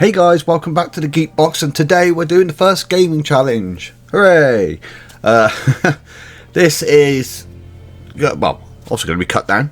Hey guys, welcome back to the Geek Box, and today we're doing the first gaming challenge. Hooray! This is, well, also going to be cut down.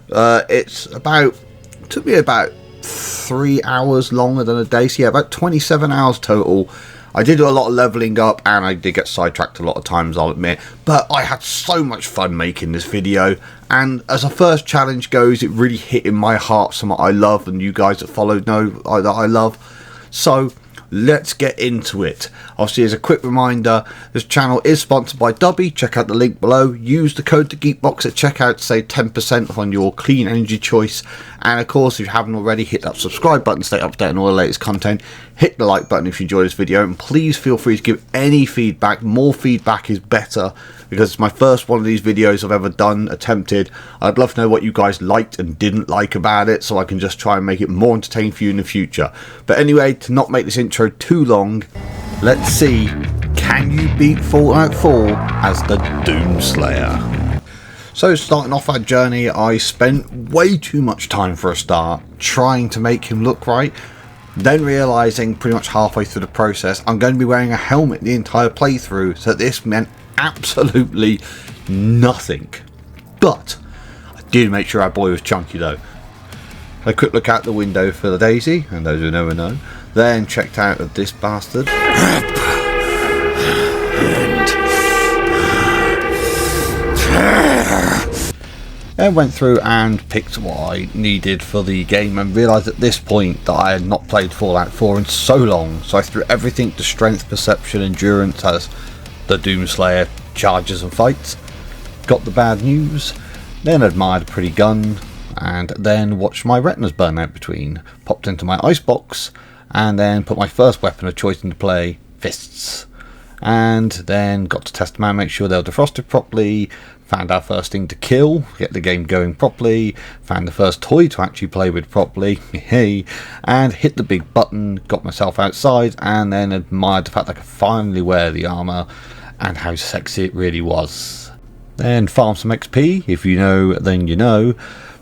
Took me about 3 hours longer than a day, so yeah, about 27 hours total. I did do a lot of leveling up, and I did get sidetracked a lot of times, I'll admit, but I had so much fun making this video, and as a first challenge goes, it really hit in my heart something I love, and you guys that followed know that I love. So let's get into it. Obviously, as a quick reminder, this channel is sponsored by Dubby. Check out the link below. Use the code TheGeekBox at checkout to save 10% on your clean energy choice. And of course, if you haven't already, hit that subscribe button to stay up to date on all the latest content. Hit the like button if you enjoyed this video, and please feel free to give any feedback. More feedback is better, because it's my first one of these videos I've ever attempted. I'd love to know what you guys liked and didn't like about it, so I can just try and make it more entertaining for you in the future. But anyway, to not make this intro too long, let's see, can you beat Fallout 4 as the Doomslayer? So starting off our journey, I spent way too much time for a start trying to make him look right. Then realising pretty much halfway through the process I'm going to be wearing a helmet the entire playthrough, so this meant absolutely nothing. But I did make sure our boy was chunky though. A quick look out the window for the Daisy, and those who never know. Then checked out of this bastard. And went through and picked what I needed for the game, and realised at this point that I had not played Fallout 4 in so long, so I threw everything to strength, perception, endurance as the Doomslayer charges and fights. Got the bad news, then admired a pretty gun, and then watched my retinas burn out between. Popped into my icebox, and then put my first weapon of choice into play, fists. And then got to test them out, make sure they were defrosted properly. Found our first thing to kill, get the game going properly. Found the first toy to actually play with properly, hey, and hit the big button, got myself outside, and then admired the fact that I could finally wear the armour and how sexy it really was. Then farmed some XP, if you know then you know.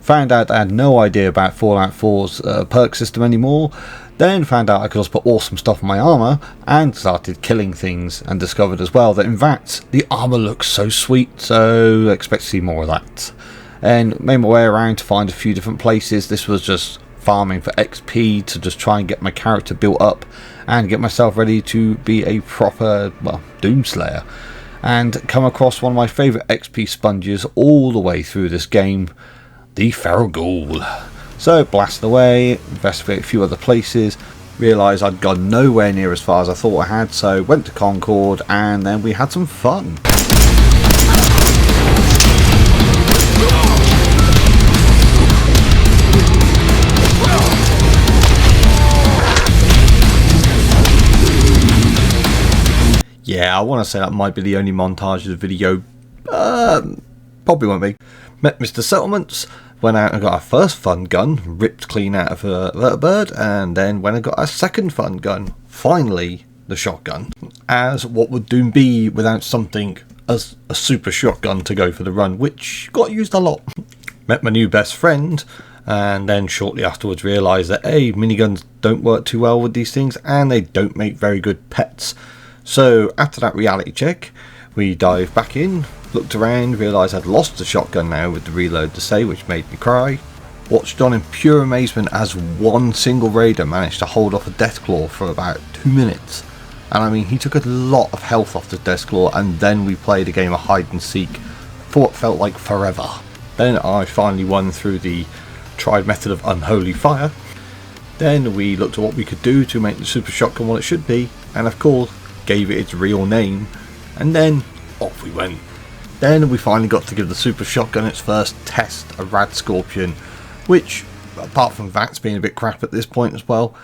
Found out I had no idea about Fallout 4's perk system anymore. Then found out I could also put awesome stuff on my armour, and started killing things, and discovered as well that in fact the armour looks so sweet, so expect to see more of that. And made my way around to find a few different places. This was just farming for XP to just try and get my character built up and get myself ready to be a proper, well, Doomslayer. And come across one of my favourite XP sponges all the way through this game, the Feral Ghoul. So blasted away, investigated a few other places, realised I'd gone nowhere near as far as I thought I had, so went to Concord, and then we had some fun. Yeah, I want to say that might be the only montage of the video. Probably won't be. Met Mr. Settlements, went out and got our first fun gun, ripped clean out of a vertibird, and then went and got our second fun gun, finally the shotgun. As what would Doom be without something as a super shotgun to go for the run, which got used a lot. Met my new best friend, and then shortly afterwards realised that miniguns don't work too well with these things, and they don't make very good pets. So after that reality check, we dived back in, looked around, realised I'd lost the shotgun now with the reload to say, which made me cry. Watched on in pure amazement as one single raider managed to hold off a Deathclaw for about 2 minutes. And I mean, he took a lot of health off the Deathclaw, and then we played a game of hide and seek for what felt like forever. Then I finally won through the tried method of unholy fire. Then we looked at what we could do to make the super shotgun what it should be, and of course gave it its real name, and then off we went. Then we finally got to give the super shotgun its first test, a Rad Scorpion, which, apart from VATS being a bit crap at this point as well,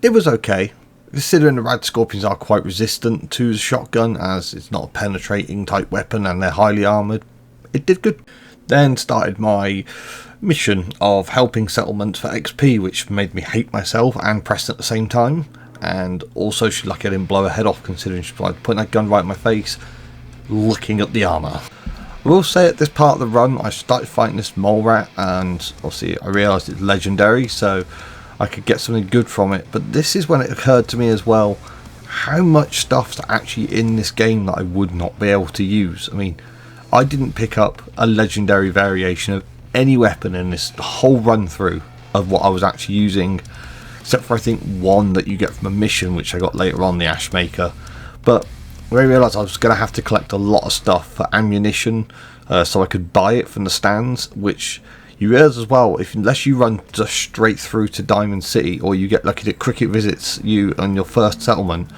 it was okay. Considering the Rad Scorpions are quite resistant to the shotgun, as it's not a penetrating type weapon and they're highly armoured, it did good. Then started my mission of helping settlements for XP, which made me hate myself and Preston at the same time. And also she's lucky I didn't blow her head off, considering she's putting that gun right in my face, looking at the armour. I will say at this part of the run I started fighting this mole rat, and obviously I realised it's legendary, so I could get something good from it. But this is when it occurred to me as well, how much stuff's actually in this game that I would not be able to use. I mean, I didn't pick up a legendary variation of any weapon in this whole run through of what I was actually using, except for I think one that you get from a mission, which I got later on, the Ashmaker. But I realised I was going to have to collect a lot of stuff for ammunition, so I could buy it from the stands, which you realise as well, unless you run just straight through to Diamond City, or you get lucky that Cricket visits you on your first settlement,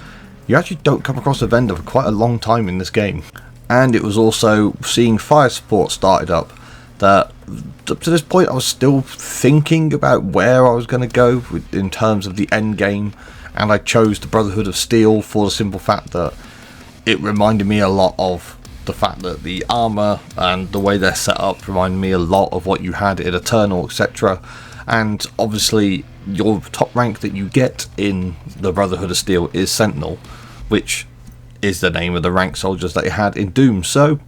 you actually don't come across a vendor for quite a long time in this game. And it was also seeing fire support started up, that up to this point I was still thinking about where I was going to go in terms of the end game, and I chose the Brotherhood of Steel for the simple fact that it reminded me a lot of the fact that the armor and the way they're set up reminded me a lot of what you had in Eternal, etc. And obviously your top rank that you get in the Brotherhood of Steel is Sentinel, which is the name of the rank soldiers that you had in Doom, so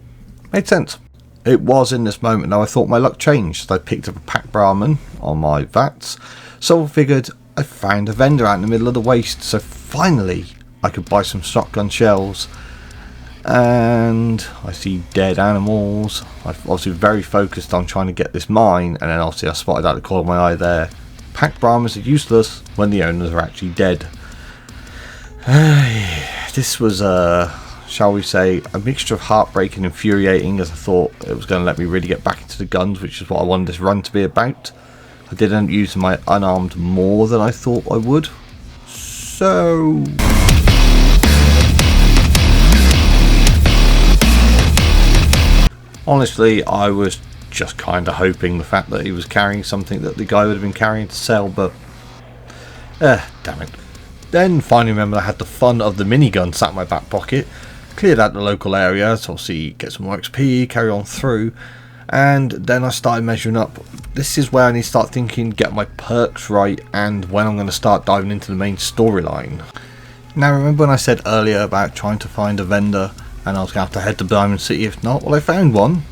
made sense. It was in this moment now I thought my luck changed. I picked up a Pack Brahmin on my VATs, so I figured I found a vendor out in the middle of the waste, so finally I could buy some shotgun shells. And I see dead animals. I'm obviously very focused on trying to get this mine, and then obviously I spotted out the corner of my eye there. Pack Brahmins are useless when the owners are actually dead. This was shall we say, a mixture of heartbreak and infuriating, as I thought it was going to let me really get back into the guns, which is what I wanted this run to be about. I did end up using my unarmed more than I thought I would. So honestly, I was just kind of hoping the fact that he was carrying something that the guy would have been carrying to sell, but damn it. Then finally remembered I had the fun of the minigun sat in my back pocket, cleared out the local area to obviously get some more XP, carry on through, and then I started measuring up. This is where I need to start thinking, get my perks right, and when I'm going to start diving into the main storyline. Now remember when I said earlier about trying to find a vendor and I was going to have to head to Diamond City if not? Well, I found one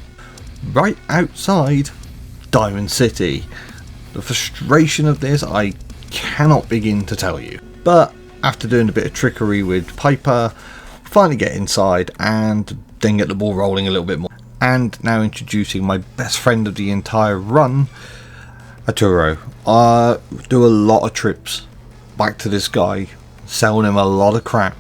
right outside Diamond City. The frustration of this I cannot begin to tell you. But after doing a bit of trickery with Piper, finally get inside and then get the ball rolling a little bit more. And now introducing my best friend of the entire run, Arturo. I do a lot of trips back to this guy, selling him a lot of crap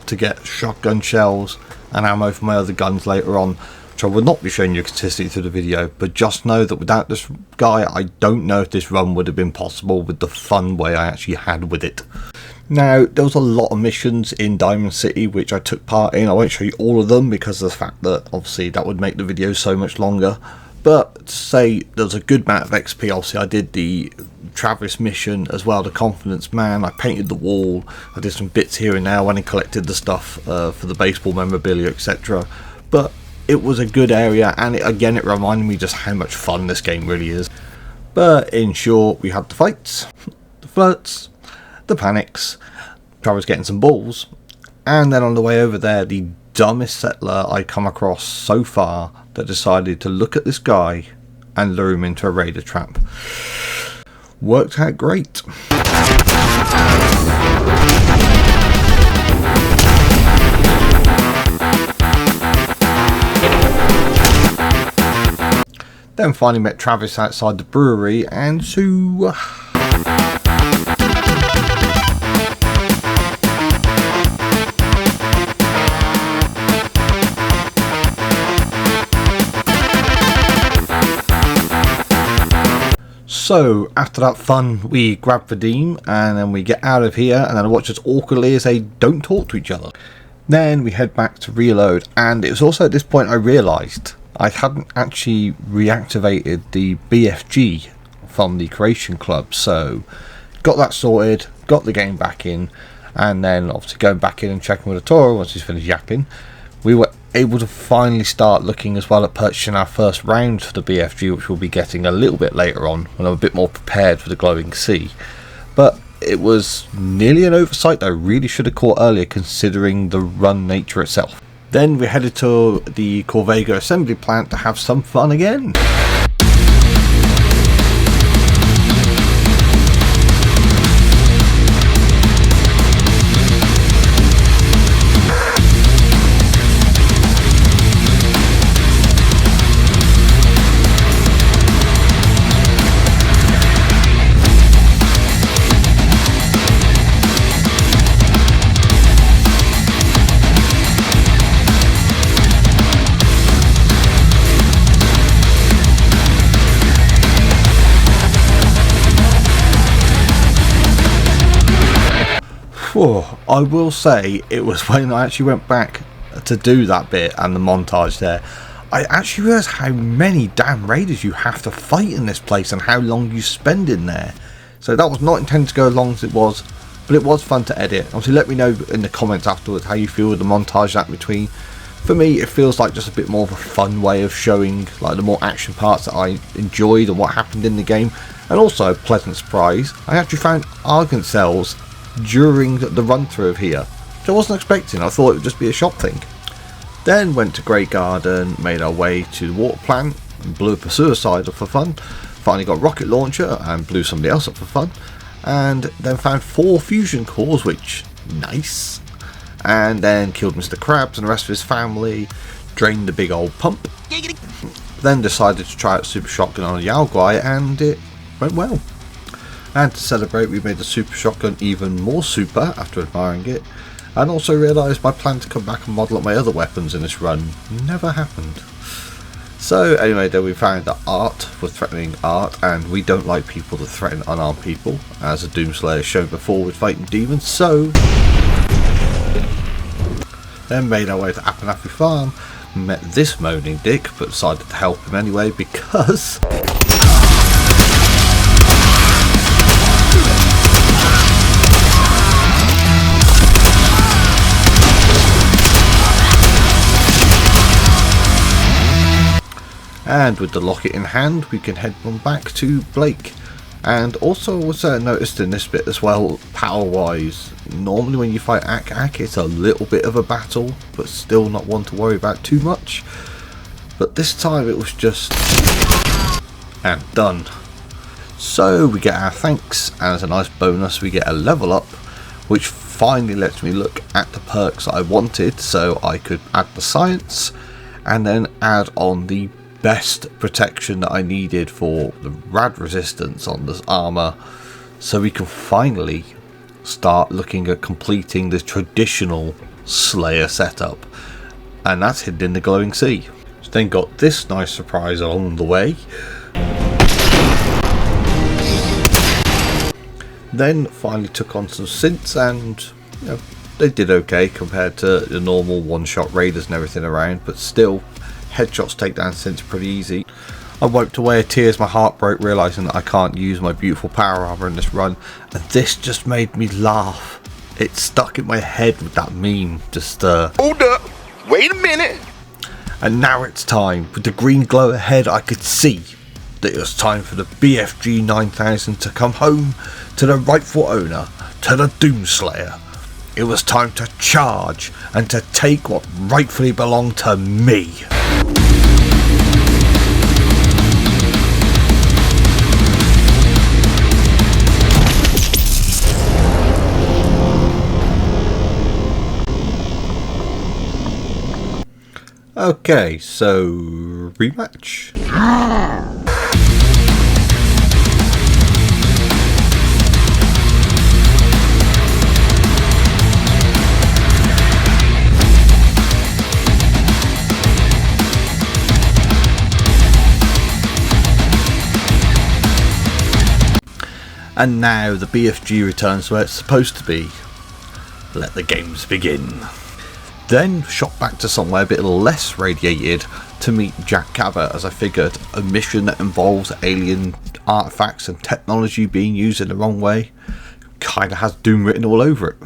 to get shotgun shells and ammo for my other guns later on, which I will not be showing you consistently through the video, but just know that without this guy I don't know if this run would have been possible with the fun way I actually had with it. Now there was a lot of missions in Diamond City which I took part in. I won't show you all of them because of the fact that obviously that would make the video so much longer, but to say there's a good amount of XP. Obviously I did the Travis mission as well, the Confidence Man. I painted the wall, I did some bits here and there when I collected the stuff for the baseball memorabilia, etc. But it was a good area, and again it reminded me just how much fun this game really is. But in short, we had the fights, the flirts, the panics, Travis getting some balls, and then on the way over there, the dumbest settler I come across so far that decided to look at this guy and lure him into a raider trap. Worked out great. Then finally met Travis outside the brewery, and so after that fun, we grab Vadim and then we get out of here, and then I watch us awkwardly as they don't talk to each other. Then we head back to reload, and it was also at this point I realised I hadn't actually reactivated the BFG from the Creation Club, so got that sorted, got the game back in, and then obviously going back in and checking with Toro once he's finished yapping, we were able to finally start looking as well at purchasing our first round for the BFG, which we'll be getting a little bit later on when I'm a bit more prepared for the Glowing Sea. But it was nearly an oversight that I really should have caught earlier considering the run nature itself. Then we headed to the Corvega assembly plant to have some fun again. I will say it was when I actually went back to do that bit and the montage there, I actually realised how many damn raiders you have to fight in this place and how long you spend in there. So that was not intended to go as long as it was, but it was fun to edit. Obviously let me know in the comments afterwards how you feel with the montage that between. For me, it feels like just a bit more of a fun way of showing like the more action parts that I enjoyed and what happened in the game. And also a pleasant surprise, I actually found argon cells during the run through of here, which I wasn't expecting. I thought it would just be a shop thing. Then went to Grey Garden, made our way to the water plant, and blew up a suicide up for fun. Finally got a rocket launcher and blew somebody else up for fun. And then found 4 fusion cores, which, nice. And then killed Mr. Krabs and the rest of his family, drained the big old pump. Then decided to try out Super Shotgun on a Yaoguai, and it went well. And to celebrate, we made the Super Shotgun even more super after admiring it. And also realised my plan to come back and model up my other weapons in this run never happened. So anyway, then we found that art was threatening art, and we don't like people that threaten unarmed people, as a Doomslayer shown before with fighting demons. So then made our way to Appanafi Farm, met this moaning dick, but decided to help him anyway because and with the locket in hand we can head on back to Blake. And also was noticed in this bit as well, power wise, normally when you fight Ak it's a little bit of a battle, but still not one to worry about too much. But this time it was just and done. So we get our thanks, and as a nice bonus we get a level up, which finally lets me look at the perks that I wanted, so I could add the science and then add on the best protection that I needed for the rad resistance on this armor, so we can finally start looking at completing the traditional Slayer setup, and that's hidden in the glowing sea. Then got this nice surprise along the way. Then finally took on some synths, and you know, they did okay compared to the normal one-shot raiders and everything around, but still headshots, takedown synths pretty easy. I wiped away a tear as my heart broke, realising that I can't use my beautiful power armor in this run, and this just made me laugh. It stuck in my head with that meme, just hold up, wait a minute. And now it's time. With the green glow ahead, I could see that it was time for the BFG 9000 to come home to the rightful owner, to the Doomslayer. It was time to charge and to take what rightfully belonged to me. Okay, so rematch. And now the BFG returns where it's supposed to be. Let the games begin. Then shot back to somewhere a bit less radiated to meet Jack Cabot, as I figured a mission that involves alien artifacts and technology being used in the wrong way kinda has Doom written all over it.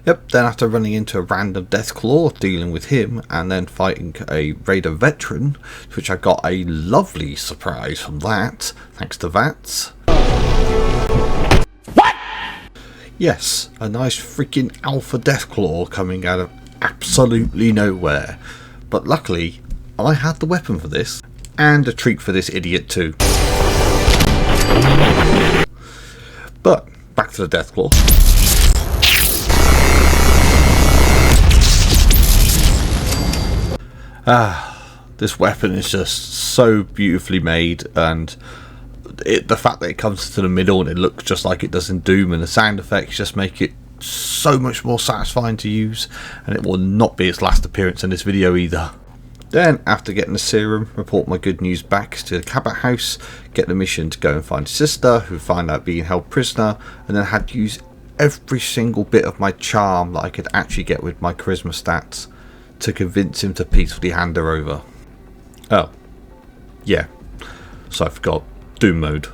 Yep, then after running into a random Deathclaw, dealing with him, and then fighting a Raider veteran, which I got a lovely surprise from that, thanks to Vats. What? Yes, a nice freaking Alpha Deathclaw coming out of absolutely nowhere. But luckily, I had the weapon for this, and a treat for this idiot too. But, back to the Deathclaw. This weapon is just so beautifully made, and the fact that it comes to the middle and it looks just like it does in Doom, and the sound effects just make it so much more satisfying to use, and it will not be its last appearance in this video either. Then, after getting the serum, report my good news back to the Cabot House, get the mission to go and find his sister, who find out being held prisoner, and then had to use every single bit of my charm that I could actually get with my charisma stats to convince him to peacefully hand her over. Oh, yeah, so I forgot Doom mode.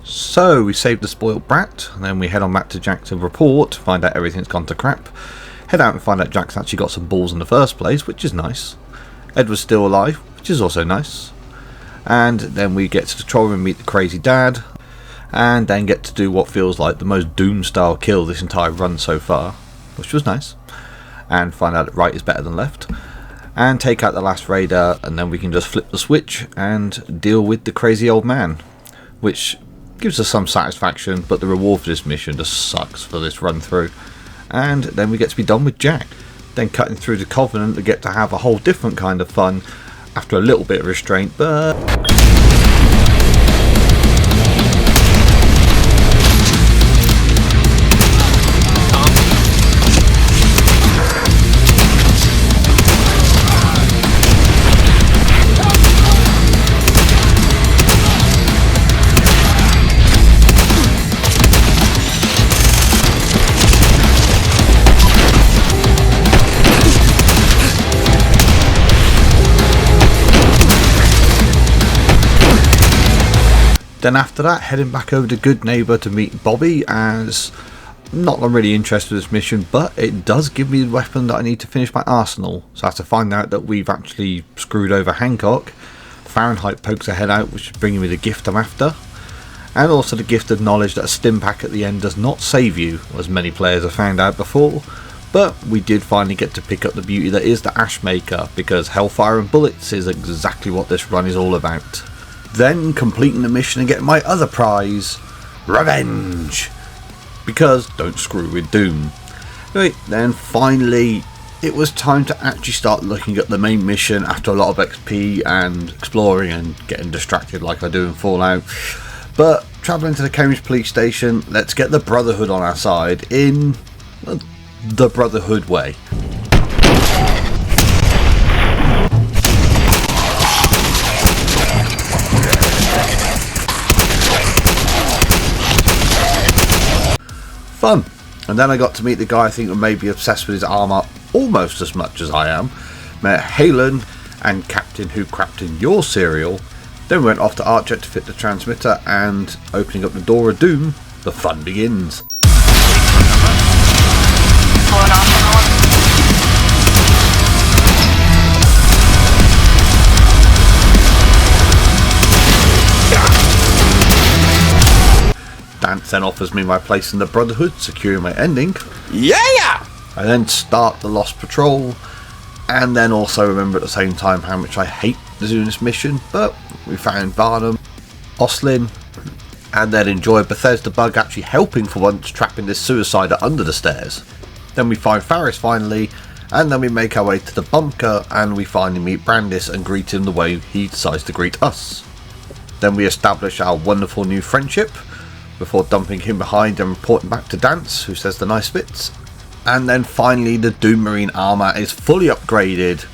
So we saved the spoiled brat, and then we head on back to Jack to report, find out everything's gone to crap. Head out and find out Jack's actually got some balls in the first place, which is nice. Edward's still alive, which is also nice. And then we get to the control room and meet the crazy dad, and then get to do what feels like the most Doom style kill this entire run so far, which was nice. And find out that right is better than left. And take out the last raider, and then we can just flip the switch and deal with the crazy old man, which gives us some satisfaction, but the reward for this mission just sucks for this run through. And then we get to be done with Jack. Then cutting through the Covenant to get to have a whole different kind of fun after a little bit of restraint, but then after that, heading back over to Good Neighbour to meet Bobby, as I'm not really interested in this mission, but it does give me the weapon that I need to finish my arsenal. So I have to find out that we've actually screwed over Hancock. Fahrenheit pokes her head out, which is bringing me the gift I'm after. And also the gift of knowledge that a stim pack at the end does not save you, as many players have found out before. But we did finally get to pick up the beauty that is the Ashmaker, because Hellfire and Bullets is exactly what this run is all about. Then completing the mission and getting my other prize, Revenge, because don't screw with Doom. Anyway, then finally it was time to actually start looking at the main mission after a lot of XP and exploring and getting distracted like I do in Fallout. But travelling to the Cambridge police station, let's get the Brotherhood on our side in the Brotherhood way. Fun. And then I got to meet the guy I think may be obsessed with his armour almost as much as I am. Met Halen and Captain Who Crapped in Your Cereal. Then we went off to Archer to fit the transmitter, and opening up the door of Doom, the fun begins. Dance then offers me my place in the Brotherhood, securing my ending. Yeah! I then start the Lost Patrol, and then also remember at the same time how much I hate doing this mission, but we found Varnum, Oslin, and then enjoy Bethesda bug actually helping for once, trapping this suicider under the stairs. Then we find Faris finally, and then we make our way to the bunker, and we finally meet Brandis and greet him the way he decides to greet us. Then we establish our wonderful new friendship, before dumping him behind and reporting back to Dance, who says the nice bits. And then finally the Doom Marine armour is fully upgraded,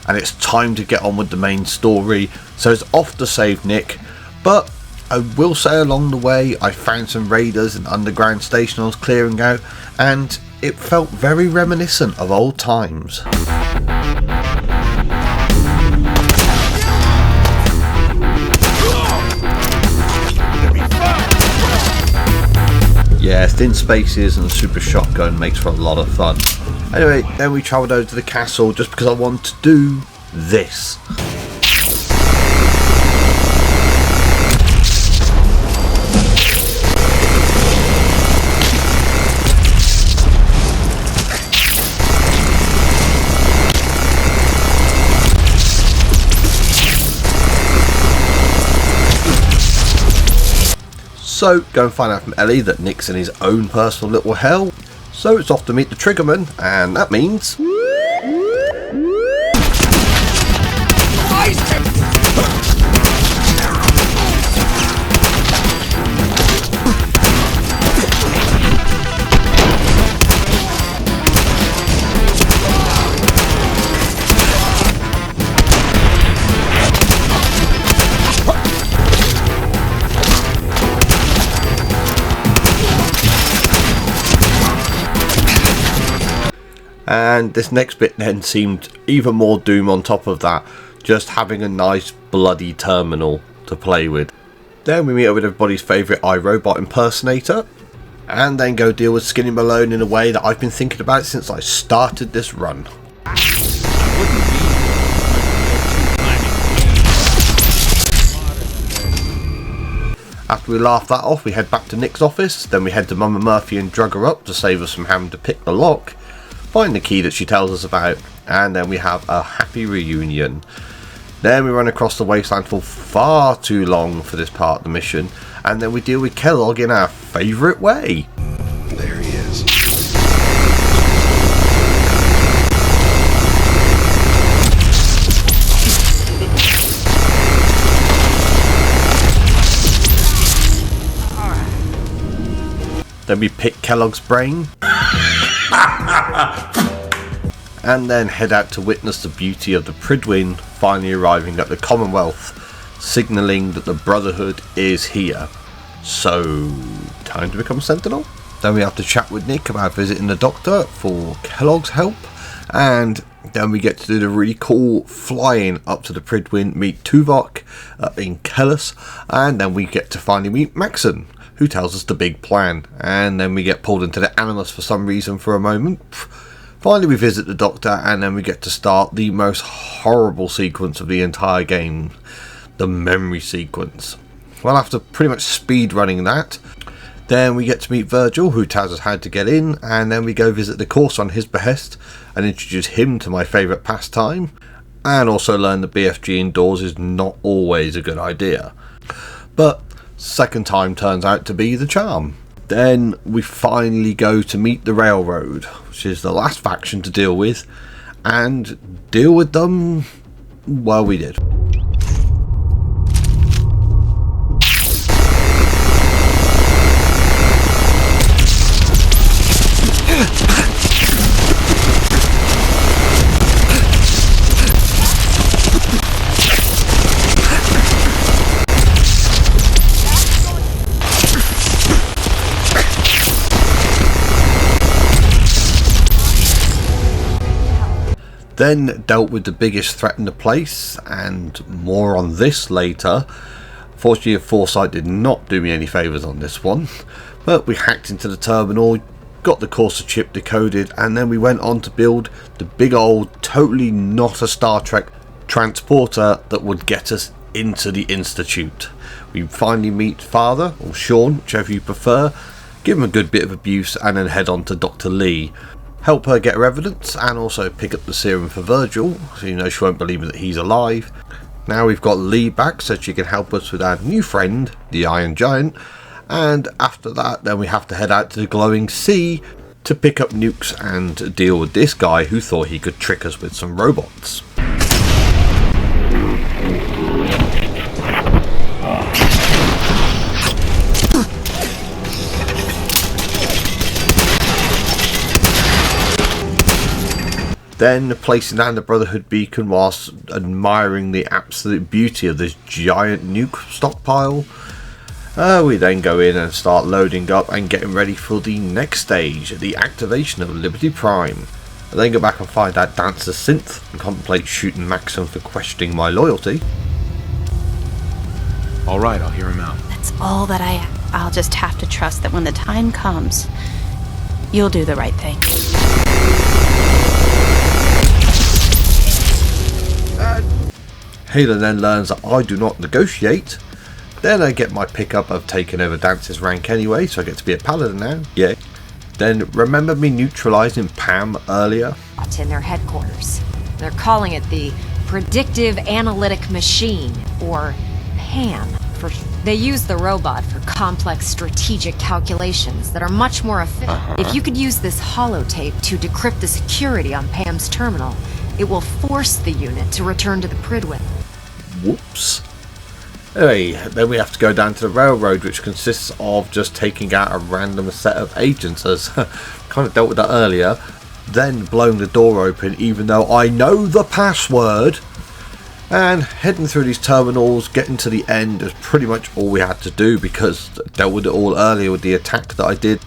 and it's time to get on with the main story, so it's off to save Nick. But I will say along the way I found some raiders and underground station I was clearing out, and it felt very reminiscent of old times. Yeah, thin spaces and super shotgun makes for a lot of fun. Anyway, then we travelled over to the castle just because I want to do this. So, go and find out from Ellie that Nick's in his own personal little hell. So it's off to meet the Triggerman, and that means... And this next bit then seemed even more doom on top of that, just having a nice bloody terminal to play with. Then we meet up with everybody's favourite iRobot impersonator, and then go deal with Skinny Malone in a way that I've been thinking about since I started this run. After we laugh that off, we head back to Nick's office, then we head to Mama Murphy and drug her up to save us from having to pick the lock, find the key that she tells us about, and then we have a happy reunion. Then we run across the wasteland for far too long for this part of the mission, and then we deal with Kellogg in our favourite way. There he is. Then we pick Kellogg's brain. And then head out to witness the beauty of the Prydwen finally arriving at the Commonwealth, signalling that the Brotherhood is here. So, time to become Sentinel? Then we have to chat with Nick about visiting the doctor for Kellogg's help, and then we get to do the really cool flying up to the Prydwen, meet Tuvok in Kellis, and then we get to finally meet Maxon, who tells us the big plan, and then we get pulled into the Animus for some reason for a moment. Finally we visit the doctor, and then we get to start the most horrible sequence of the entire game, the memory sequence. Well, after pretty much speed running that, then we get to meet Virgil, who tells us how to get in, and then we go visit the course on his behest and introduce him to my favourite pastime, and also learn that BFG indoors is not always a good idea. But second time turns out to be the charm. Then we finally go to meet the Railroad, which is the last faction to deal with, and deal with them, well, we did. Then dealt with the biggest threat in the place, and more on this later. Fortunately, Foresight did not do me any favours on this one, but we hacked into the terminal, got the Corsa chip decoded, and then we went on to build the big old, totally not a Star Trek transporter that would get us into the Institute. We finally meet Father, or Sean, whichever you prefer, give him a good bit of abuse, and then head on to Dr. Lee. Help her get her evidence, and also pick up the serum for Virgil, so you know she won't believe that he's alive. Now we've got Lee back so she can help us with our new friend, the Iron Giant, and after that then we have to head out to the glowing sea to pick up nukes and deal with this guy who thought he could trick us with some robots. Then placing down the Brotherhood beacon whilst admiring the absolute beauty of this giant nuke stockpile. We then go in and start loading up and getting ready for the next stage, the activation of Liberty Prime. I then go back and find out Dancer Synth and contemplate shooting Maxim for questioning my loyalty. Alright, I'll hear him out. That's all that I'll just have to trust that when the time comes, you'll do the right thing. Halen then learns that I do not negotiate. Then I get my pickup of taking over Dance's rank anyway, so I get to be a paladin now. Yeah. Then remember me neutralizing Pam earlier? In their headquarters. They're calling it the Predictive Analytic Machine, or PAM. They use the robot for complex strategic calculations that are much more efficient. If you could use this holotape to decrypt the security on Pam's terminal, it will force the unit to return to the Prydwen. Whoops. Anyway, then we have to go down to the Railroad, which consists of just taking out a random set of agents, as kind of dealt with that earlier, then blowing the door open even though I know the password, and heading through these terminals, getting to the end is pretty much all we had to do because I dealt with it all earlier with the attack that I did.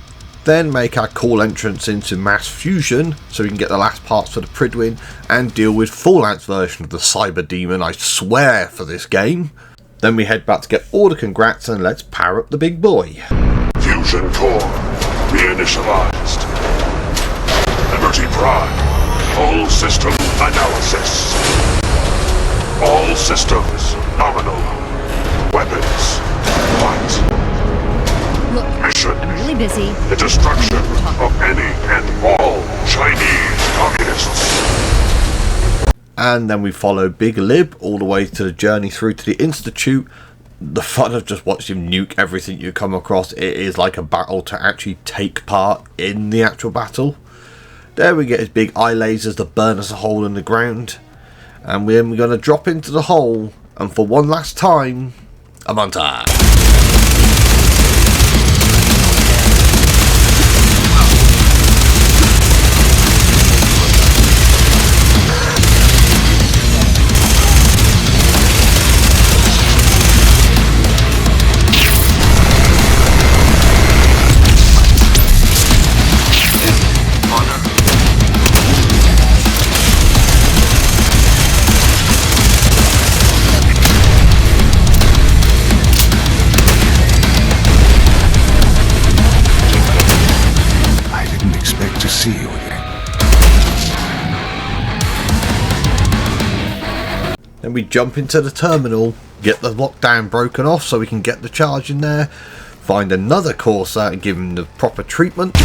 Then make our cool entrance into mass fusion so we can get the last parts for the Pridwin and deal with Fallout's version of the cyber demon, I swear, for this game. Then we head back to get all the congrats and let's power up the big boy. Fusion core reinitialized. Liberty Prime, full system analysis. All systems nominal. Weapons what? Look, Mission: I'm really busy. the destruction of any and all Chinese communists. And then we follow Big Lib all the way to the journey through to the Institute. The fun of just watching him nuke everything you come across, it is like a battle to actually take part in the actual battle. There we get his big eye lasers that burn us a hole in the ground. And then we're going to drop into the hole, and for one last time, a montage. See you again. Then we jump into the terminal, get the lockdown broken off so we can get the charge in there, find another Corsair and give him the proper treatment,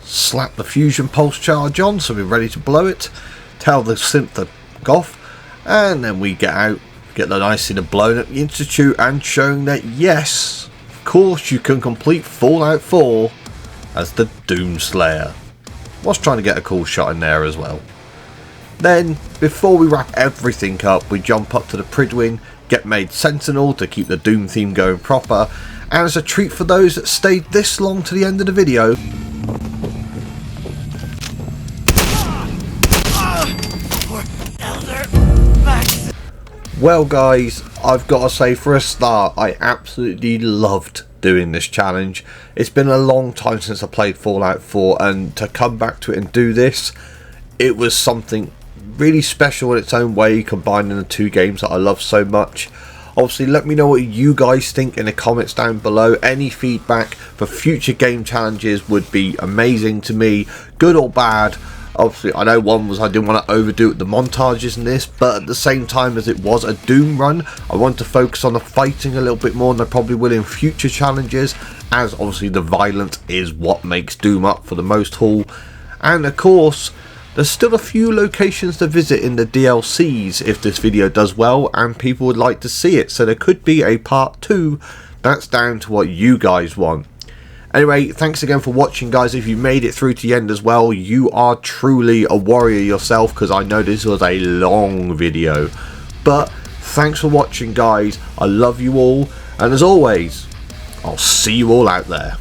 slap the fusion pulse charge on so we're ready to blow it, tell the synth to go off, and then we get out, get the nice thing of blowing at the Institute and showing that yes, of course you can complete Fallout 4 as the Doomslayer. Was trying to get a cool shot in there as well. Then, before we wrap everything up, we jump up to the Pridwin, get made Sentinel to keep the Doom theme going proper, and as a treat for those that stayed this long to the end of the video, well guys, I've got to say for a start, I absolutely loved doing this challenge. It's been a long time since I played Fallout 4, and to come back to it and do this, it was something really special in its own way, combining the two games that I love so much. Obviously, let me know what you guys think in the comments down below. Any feedback for future game challenges would be amazing to me, good or bad. Obviously, I know one was I didn't want to overdo it, the montages in this, but at the same time, as it was a Doom run, I want to focus on the fighting a little bit more than I probably will in future challenges, as obviously the violence is what makes Doom up for the most haul. And of course, there's still a few locations to visit in the DLCs if this video does well and people would like to see it, so there could be a part 2. That's down to what you guys want. Anyway, thanks again for watching, guys. If you made it through to the end as well, you are truly a warrior yourself, because I know this was a long video. But thanks for watching, guys. I love you all, and as always, I'll see you all out there.